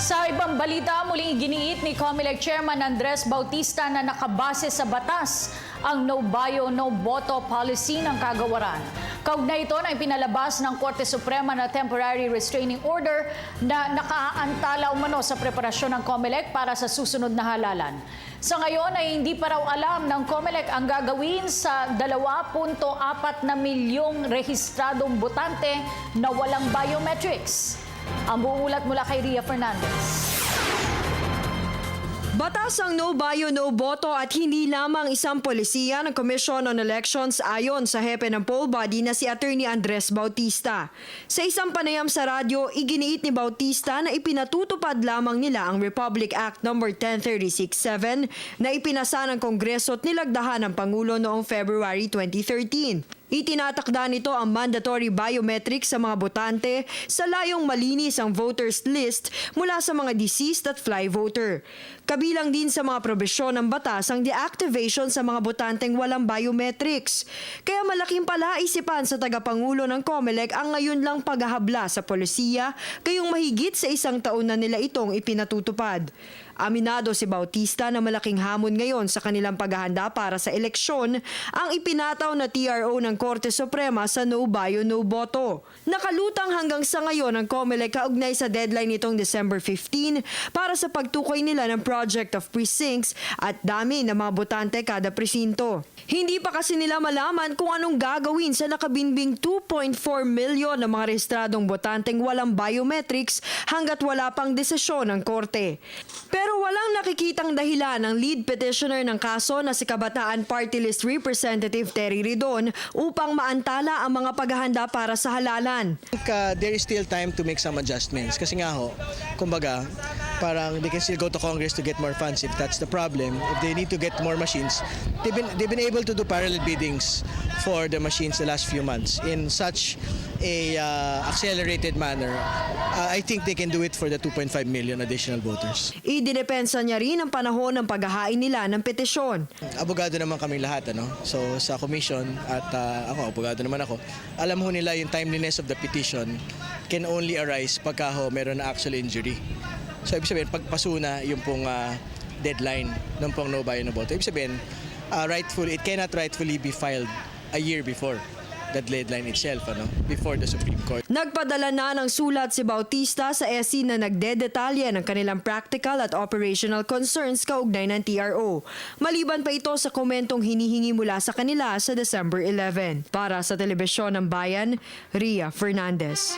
Sa ibang balita, muling iginiit ni COMELEC Chairman Andres Bautista na nakabase sa batas ang no bayo, no boto policy ng kagawaran. Kaugnay ito na ipinalabas ng Korte Suprema na temporary restraining order na nakaantala umano sa preparasyon ng COMELEC para sa susunod na halalan. Sa ngayon ay hindi pa raw alam ng COMELEC ang gagawin sa 2.4 na milyong rehistradong botante na walang biometrics. Ang buong ulat mula kay Ria Fernandez. Batas ang no bayo, no boto at hindi lamang isang polisiya ng Commission on Elections ayon sa hepe ng poll body na si Attorney Andres Bautista. Sa isang panayam sa radyo, iginiit ni Bautista na ipinatutupad lamang nila ang Republic Act No. 10367 na ipinasa ng Kongreso at nilagdahan ng Pangulo noong February 2013. Itinatakda nito ang mandatory biometrics sa mga botante sa layong malinis ang voters list mula sa mga deceased at fly voter. Kabilang din sa mga probisyon ng batas ang deactivation sa mga botanteng walang biometrics. Kaya malaking palaisipan sa tagapangulo ng COMELEC ang ngayon lang paghahabla sa polisiya kayong mahigit sa 1 taon na nila itong ipinatutupad. Aminado si Bautista na malaking hamon ngayon sa kanilang paghahanda para sa eleksyon ang ipinataw na TRO ng Korte Suprema sa no bayo, no boto. Nakalutang hanggang sa ngayon ang COMELEC kaugnay sa deadline nitong December 15 para sa pagtukoy nila ng Project of Precincts at dami ng mga botante kada presinto. Hindi pa kasi nila malaman kung anong gagawin sa nakabinbing 2.4 milyon na mga rehistradong botanteng walang biometrics hanggat wala pang desisyon ng Korte. Pero walang nakikitang dahilan ng lead petitioner ng kaso na si Kabataan Party List Representative Terry Ridon upang maantala ang mga paghahanda para sa halalan. There is still time to make some adjustments kasi nga ho, kumbaga, parang they can still go to Congress to get more funds if that's the problem. If they need to get more machines, they've been able to do parallel biddings for the machines the last few months in such a accelerated manner. I think they can do it for the 2.5 million additional voters. Idinepensa niya rin ang panahon ng paghahain nila ng petisyon. Abogado naman kami lahat, ano? So sa commission at ako, abogado naman ako, alam ho nila yung timeliness of the petition can only arise pagka ho meron na actual injury. So ibig sabihin, pagpaso na yung pong deadline ng pong no bayo, no boto. Ibig sabihin, it cannot rightfully be filed a year before the deadline itself, before the Supreme Court. Nagpadala na ng sulat si Bautista sa SC na nagdedetalye ng kanilang practical at operational concerns kaugnay ng TRO. Maliban pa ito sa komentong hinihingi mula sa kanila sa December 11. Para sa Telebisyon ng Bayan, Ria Fernandez.